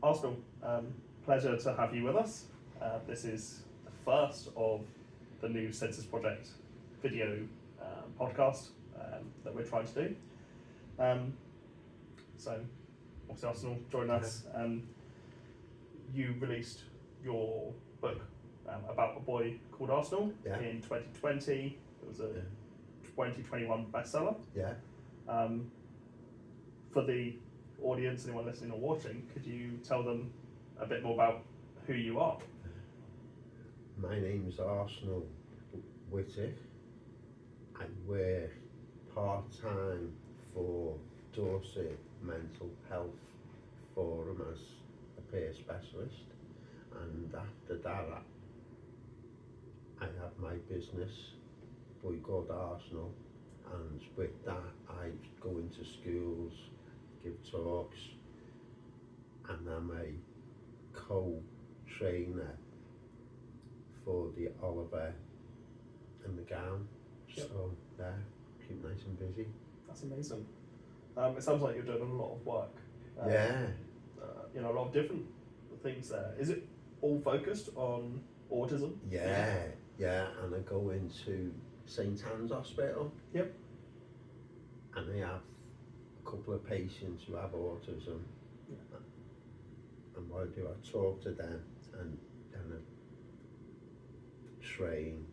Arsenal, pleasure to have you with us. This is the first of the new Census Project video podcast that we're trying to do. So, obviously Arsenal, join us. You released your book about a boy called Arsenal in 2020. It was a 2021 bestseller. Yeah. For the audience, anyone listening or watching, could you tell them a bit more about who you are? My name's Arsenal Whittick. I work part-time for Dorset Mental Health Forum as a peer specialist, and after that I have my business, Boy called Arsenal, and with that I go into schools, give talks, and I'm a co-trainer for the Oliver and the Gown. Yep. So yeah, keep nice and busy. That's amazing. It sounds like you're doing a lot of work. Yeah. A lot of different things there. Is it all focused on autism? Yeah, and I go into St Anne's Hospital. Yep. And I have a couple of patients who have autism. Yeah. And what I do, I talk to them and I train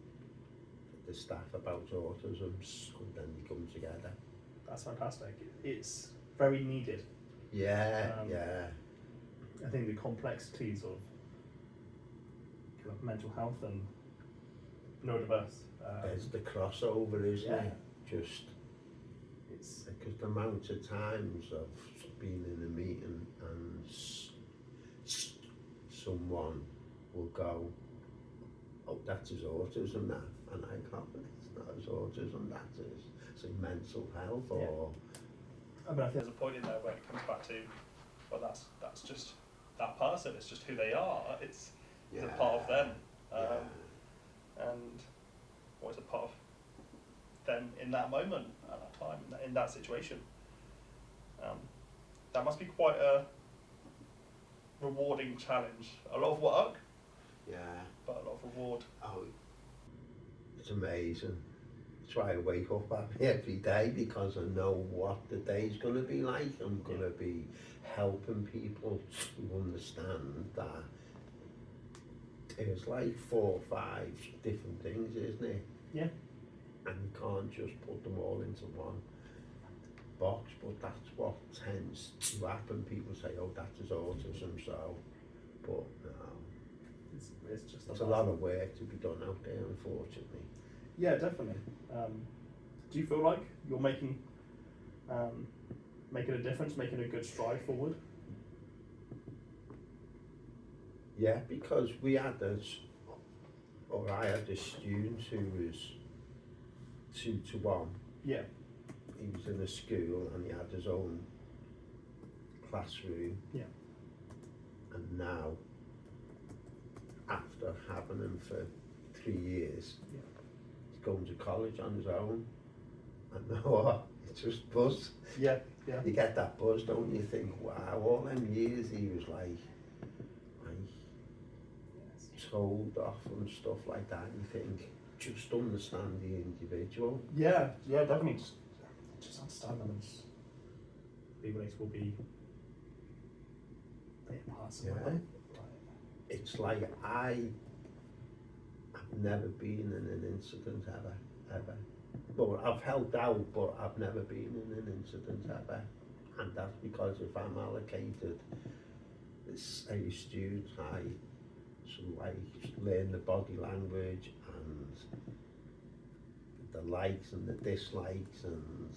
the staff about autism, and then we come together. That's fantastic. It's very needed. Yeah. I think the complexities of kind of mental health and neurodiverse. There's the crossover, isn't it? Just it's because the amount of times of being in a meeting and someone will go, "Oh, that is autism, that," and I go, "It's not as autism, that is say mental health." Or I think there's a point in there where it comes back to, well, that's just that person. It's just who they are. It's a part of them, and what is a part of them in that moment, at that time, in that situation. That must be quite a rewarding challenge. A lot of work, but a lot of reward. Oh, it's amazing. That's why I wake up happy every day, because I know what the day's going to be like. I'm going to be helping people to understand that it's like 4 or 5 different things, isn't it? Yeah. And you can't just put them all into one box, but that's what tends to happen. People say, "Oh, that is autism," so, but no. It's just There's a lot of work to be done out there, unfortunately. Yeah, definitely. Do you feel like you're making a difference, making a good stride forward? Yeah, because I had a student who was 2 to 1. Yeah. He was in a school and he had his own classroom. Yeah. And now, after having him for 3 years, he's going to college on his own. And know what? It's just buzz. Yeah. You get that buzz, don't you? Think, wow, all them years he was like told off and stuff like that. You think, just understand the individual. Yeah, definitely. Just understand them and be relatable, be a person. Yeah. It's like I've never been in an incident ever. Well, I've helped out, but I've never been in an incident ever. And that's because if I'm allocated a student, I learn the body language and the likes and the dislikes and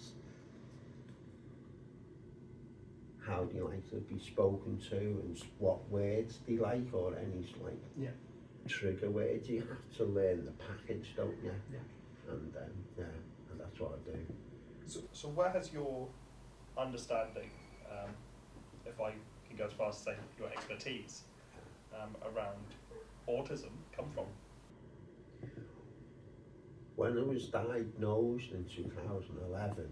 how do you like to be spoken to and what words do you like, or any trigger words. You have to learn the package, don't you? Yeah. And and that's what I do. So where has your understanding, if I can go as far as to say your expertise around autism come when I was diagnosed in 2011,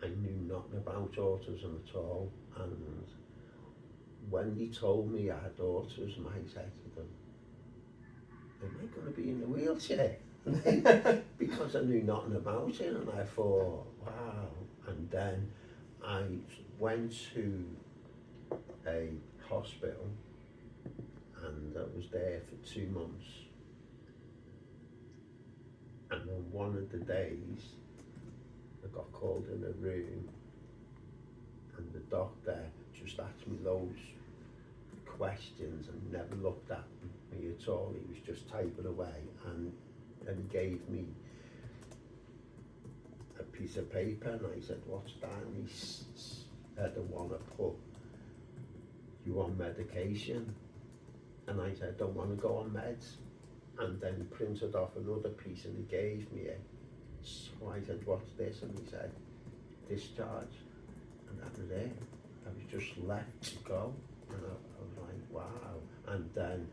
I knew nothing about autism at all, and when they told me I had autism, I said to them, am I going to be in a wheelchair? Because I knew nothing about it, and I thought, wow. And then I went to a hospital, and I was there for 2 months. And on one of the days, I got called in a room, and the doctor just asked me loads of questions and never looked at me at all. He was just typing away, and he gave me a piece of paper, and I said, what's that? And he said, I want to put you on medication. And I said, I don't want to go on meds. And then he printed off another piece and he gave me it. So I said, what's this? And he said, discharge. And that was it. I was just left to go. And I was like, wow. And then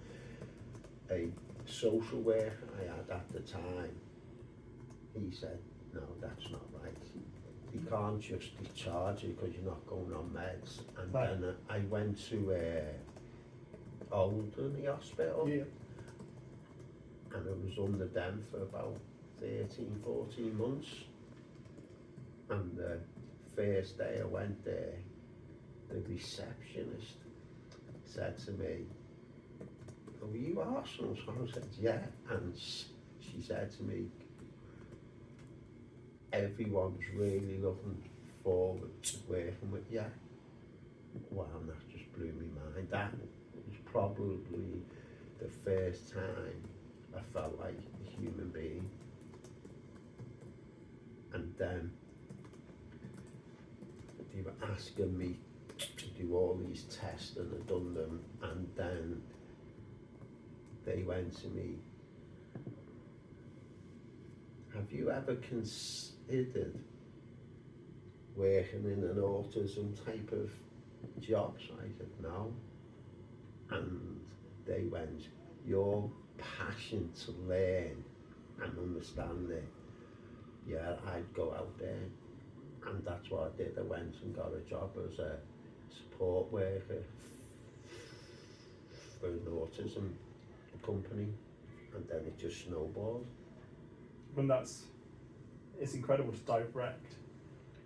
a social worker I had at the time, he said, no, that's not right. You can't just discharge you because you're not going on meds. And right. Then I went to Oldham Hospital. Yeah. And I was under them for about 13, 14 months. And the first day I went there, the receptionist said to me, are you Arsenal? So I said, yeah. And she said to me, everyone's really looking forward to working with you. Wow, and that just blew my mind. That was probably the first time I felt like a human being. And then they were asking me to do all these tests, and I'd done them, and then they went to me, have you ever considered working in an autism type of job? So I said no. And they went, your passion to learn and understand it, yeah, I'd go out there. And that's what I did. I went and got a job as a support worker for an autism company, and then it just snowballed. And it's incredible to direct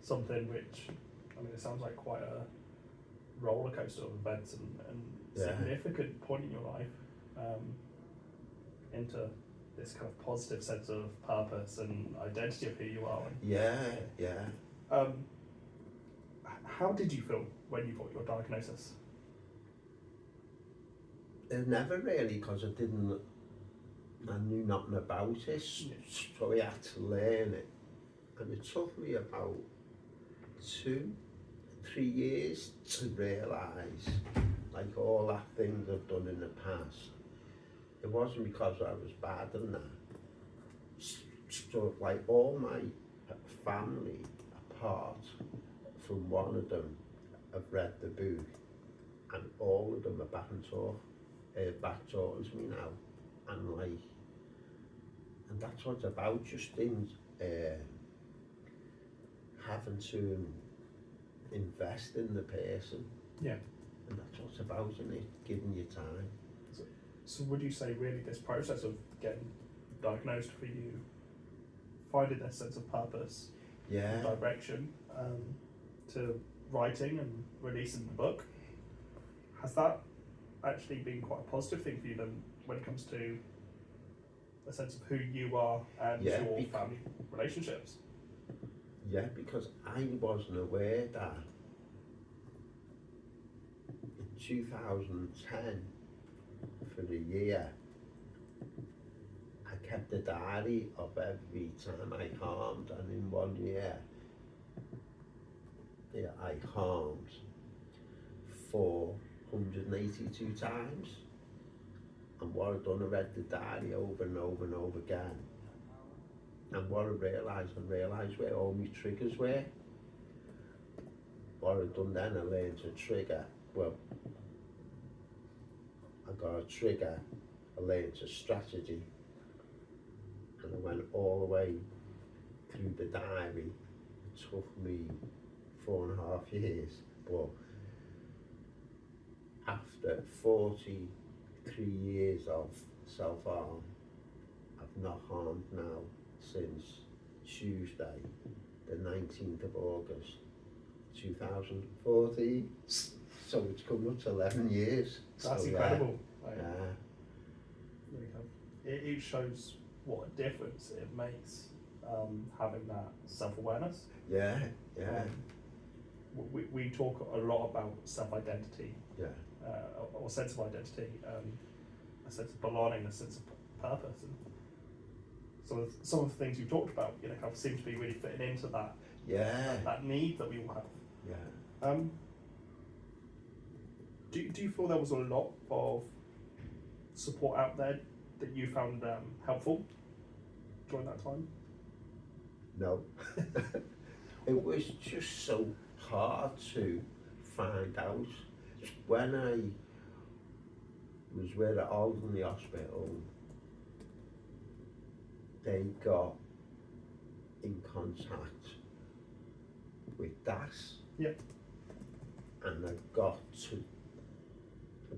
something which, I mean, it sounds like quite a roller coaster of events and significant point in your life, into this kind of positive sense of purpose and identity of who you are. How did you feel when you got your diagnosis? Never really, because I knew nothing about it, so I had to learn it. And it took me about 2-3 years to realise, like all that things I've done in the past, it wasn't because I was bad and that. So like all my family, apart from one of them, have read the book, and all of them are back towards me now. And that's what it's about, just in having to invest in the person. Yeah. And that's what it's about, isn't it? Giving you time. So would you say really this process of getting diagnosed for you, finding that sense of purpose, direction, to writing and releasing the book, has that actually been quite a positive thing for you then when it comes to a sense of who you are and your family relationships? Yeah, because I wasn't aware that in 2010, for a year, I kept a diary of every time I harmed, and in 1 year, I harmed 482 times. And what I'd done, I read the diary over and over and over again. And what I realised where all my triggers were. What I'd done then, I learned to trigger. Well, I got a trigger, I learned a strategy, and and I went all the way through the diary. It took me 4.5 years, but after 43 years of self-harm, I've not harmed now since Tuesday, the 19th of August 2014. So it's come up to 11 years. That's so, incredible. Yeah. It shows what a difference it makes, having that self-awareness. Yeah, yeah. We talk a lot about self-identity, Yeah. or sense of identity, a sense of belonging, a sense of purpose, and some of the things you talked about, kind of seem to be really fitting into that. Yeah. That need that we all have. Yeah. Do you feel there was a lot of support out there that you found helpful during that time? No. It was just so hard to find out. When I was with the Alderley Hospital, they got in contact with DAS. Yep. And I got to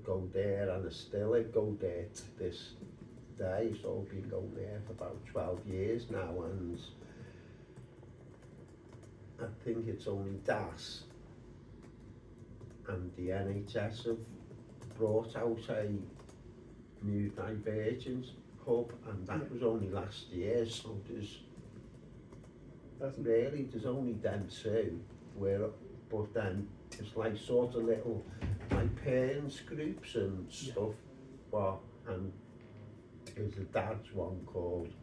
go there, and I still go there to this day. So I've been going there for about 12 years now, and I think it's only DAS and the NHS have brought out a Neurodiverse hub, and that was only last year. So there's only them two, but then it's like sort of little like parents groups and stuff. And there's a dad's one called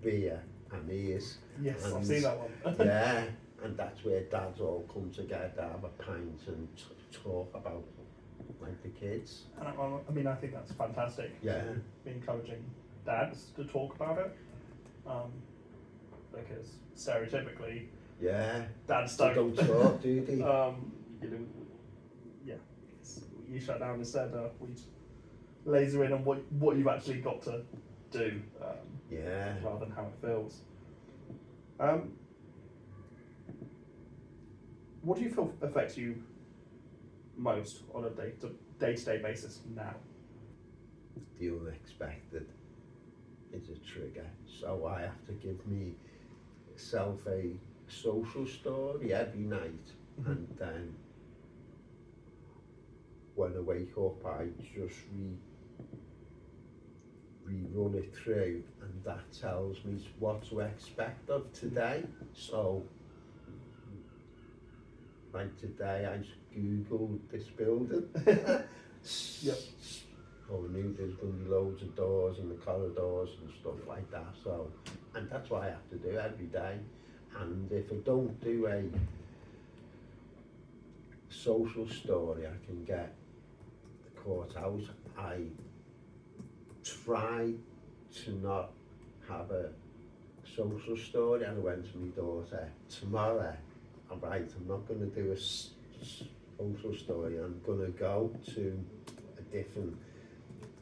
Beer and Ears. Yes, and I've seen that one. Yeah, and that's where dads all come together, have a pint and talk about like the kids. And I think that's fantastic. Yeah. To be encouraging dads to talk about it, because stereotypically, dads don't talk, do they? You shut down instead. We'd laser in on what you've actually got to do, rather than how it feels. What do you feel affects you most on a day-to-day basis now? The unexpected is a trigger, so I have to give myself a social story every night, and then when I wake up I just rerun it through, and that tells me what to expect of today. So like today I googled this building. Yep. Oh, I knew there's going to be loads of doors in the corridors and stuff like that. So, and that's what I have to do every day. And if I don't do a social story, I can get caught out. I try to not have a social story, and I went to my daughter, tomorrow, I'm not going to do a social story, I'm going to go to a different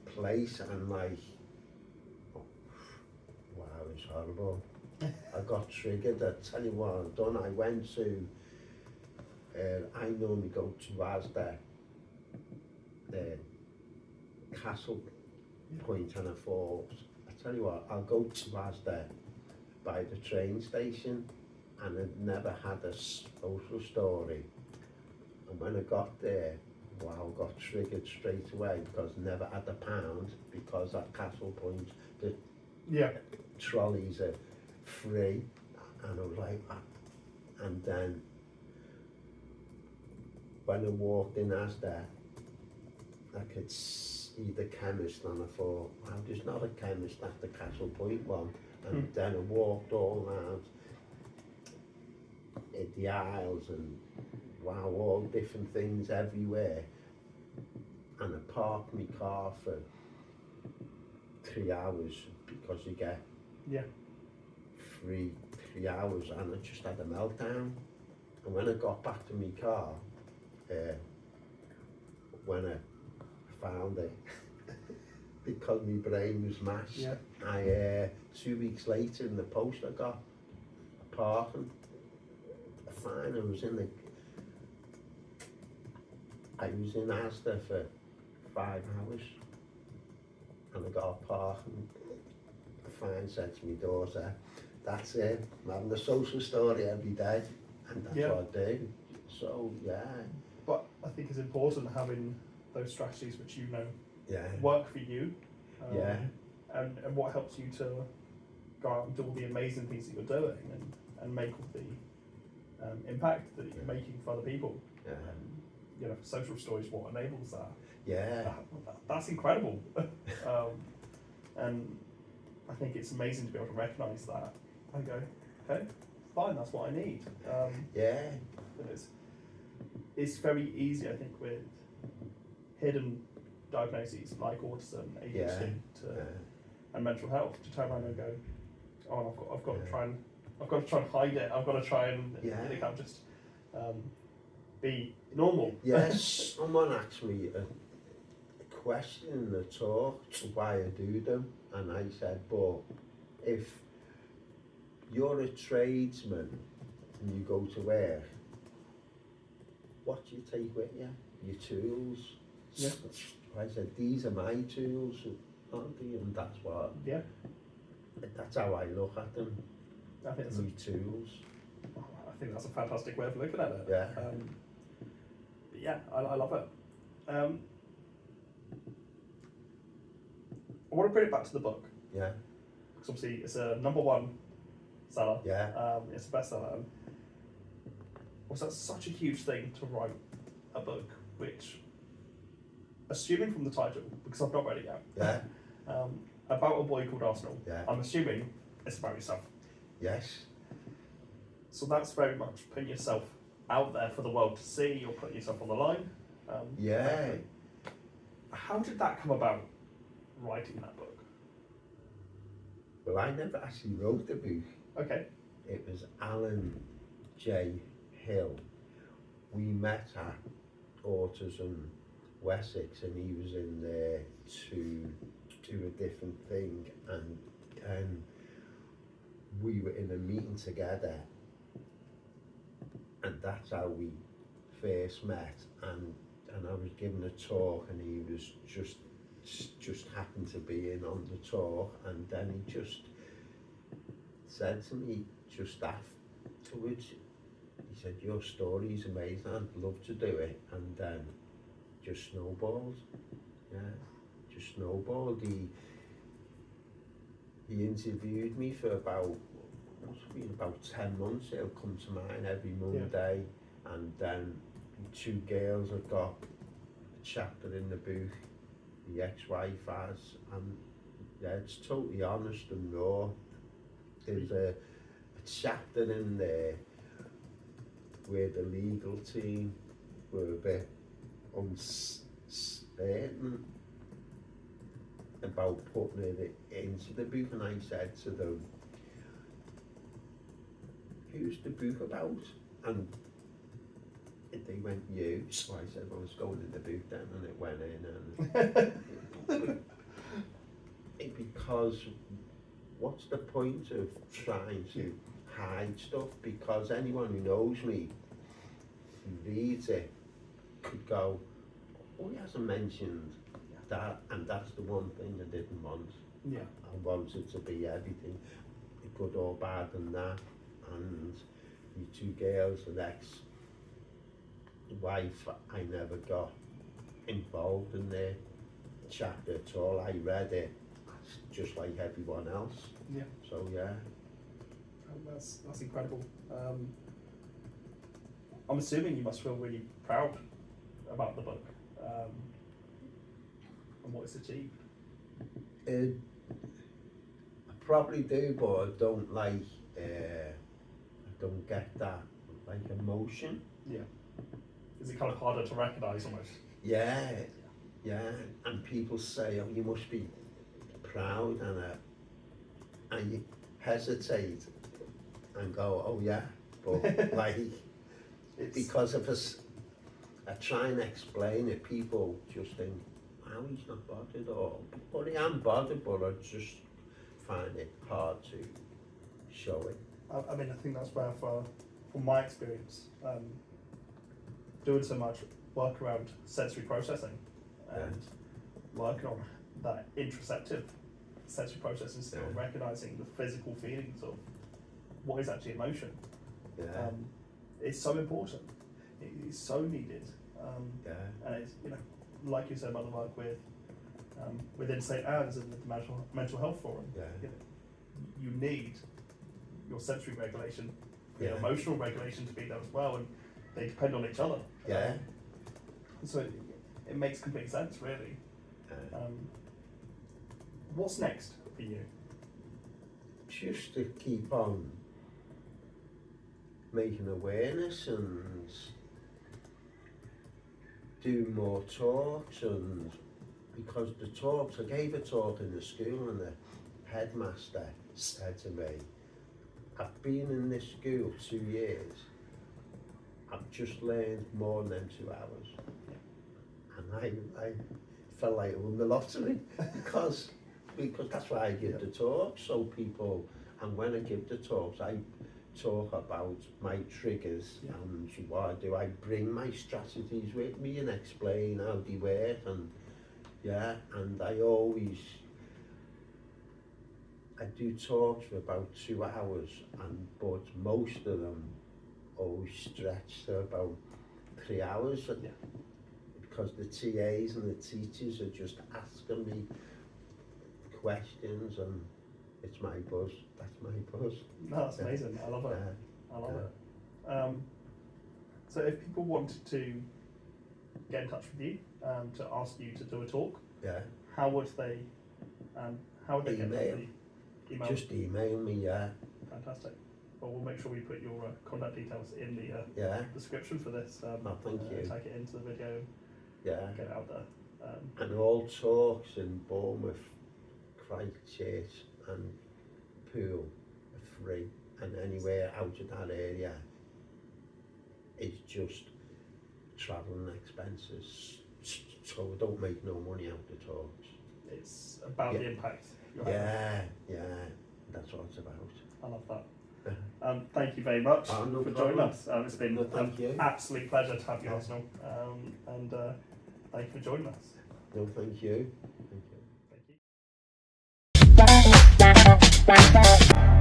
place, and like, wow, it's horrible. I got triggered. I tell you what I've done. I went to, I normally go to Asda, Castle Point, and I thought, I tell you what, I'll go to Asda by the train station, and I'd never had a social story. And when I got there, wow, I got triggered straight away, because I never had £1, because at Castle Point the trolleys are free, and I was like, and then when I walked in Asda, I could see the chemist, and I thought, wow, there's not a chemist at the Castle Point one. And then I walked all around the aisles, and wow, all different things everywhere. And I parked my car for 3 hours, because you get 3 hours, and I just had a meltdown. And when I got back to my car, when I found it, because my brain was mashed. Yeah. I 2 weeks later in the post I got a parking fine. I was in Asda for 5 hours, and I got a parking fine. Said to my daughter, "That's it. I'm having a social story every day," and that's what I do. So yeah. But I think it's important having those strategies which you know Yeah. work for you. Yeah. And what helps you to go out and do all the amazing things that you're doing and make all the impact that you're making for other people. Yeah. You know, social stories, what enables that. Yeah. That's incredible. And I think it's amazing to be able to recognise that and go, okay, fine, that's what I need. Yeah. It's very easy, I think, with hidden diagnoses like autism, ADHD, and mental health, to turn around and go, oh, I've got to try and hide it. I've got to try and it can't just be normal. Yes. Someone asked me a question in the talk why I do them, and I said, but if you're a tradesman and you go to work, what do you take with you? Your tools. Yeah. I said, these are my tools, aren't they? And that's what. Yeah. That's how I look at them. I think my tools. I think that's a fantastic way of looking at it. Yeah. But yeah, I love it. I want to bring it back to the book. Yeah. Because obviously it's a #1 seller. Yeah. It's a bestseller. And was that such a huge thing to write a book, which, assuming from the title, because I've not read it yet, about a boy called Arsenal, I'm assuming it's about yourself. Yes. So that's very much putting yourself out there for the world to see. You're putting yourself on the line. Yeah. How did that come about, writing that book? Well, I never actually wrote the book. Okay. It was Alan J. Hill. We met at Autism Wessex, and he was in there to do a different thing, and we were in a meeting together, and that's how we first met. And I was giving a talk, and he was just happened to be in on the talk, and then he just said to me just afterwards, he said, "Your story is amazing, I'd love to do it," and then just snowballed. Yeah, just snowballed. He interviewed me for about 10 months. He'll come to mine every Monday, and then 2 girls have got a chapter in the book. The ex-wife has, and it's totally honest and raw. There's a chapter in there where the legal team were a bit uncertain about putting it into the book, and I said to them, "Who's the book about?" And they went, "You." So I said, "Well, it's going in the book then," and it went in. And because what's the point of trying to hide stuff? Because anyone who knows me, who reads it, could go, "Oh, he hasn't mentioned that," and that's the one thing I didn't want. Yeah. I wanted to be everything, good or bad, and that. And the 2 girls, the ex-wife, I never got involved in their chapter at all. I read it just like everyone else. Yeah. So yeah. That's incredible. I'm assuming you must feel really proud about the book and what it's achieved. I probably do, but I don't like. I don't get that emotion. Yeah. Is it kind of harder to recognise almost? Yeah. And people say, "Oh, you must be proud," and you hesitate and go, "Oh yeah," but because of us, I try and explain it, people just think, "Ah, now he's not bothered at all. But I am bothered, but I just find it hard to show it. I mean, I think that's where, from my experience, doing so much work around sensory processing and working on that interoceptive sensory processing still, recognising the physical feelings of what is actually emotion. It's so important. It's so needed. And it's, you know, like you said about the work with within St. Anne's and with the mental health forum. You know, you need your sensory regulation, your emotional regulation to be there as well, and they depend on each other. So it makes complete sense, really. What's next for you? Just to keep on making awareness and do more talks, and because the talks, I gave a talk in the school and the headmaster said to me, I've been in this school 2 years, I've just learned more than 2 hours. And I felt like I won the lottery because that's why I give the talks, so people, and when I give the talks, I talk about my triggers and what I do. I bring my strategies with me and explain how they work, and and I do talks for about 2 hours, but most of them always stretch to about 3 hours. Because the TAs and the teachers are just asking me questions, and it's my buzz. That's my buzz. No, that's amazing. I love it. I love it. So if people wanted to get in touch with you, to ask you to do a talk, how would they get in touch with you? Email? Just email me, Fantastic. Well, we'll make sure we put your contact details in the description for this. Thank you. Take it into the video. Get it out there. And all talks in Bournemouth, Christchurch and Poole are free, and anywhere out of that area it's just travelling expenses, so we don't make no money out of talks. It's about the impact. That's what it's about. I love that. Thank you very much for joining us. It's been an absolute pleasure to have you, Arsenal, and thank you for joining us. No, thank you. Thank you.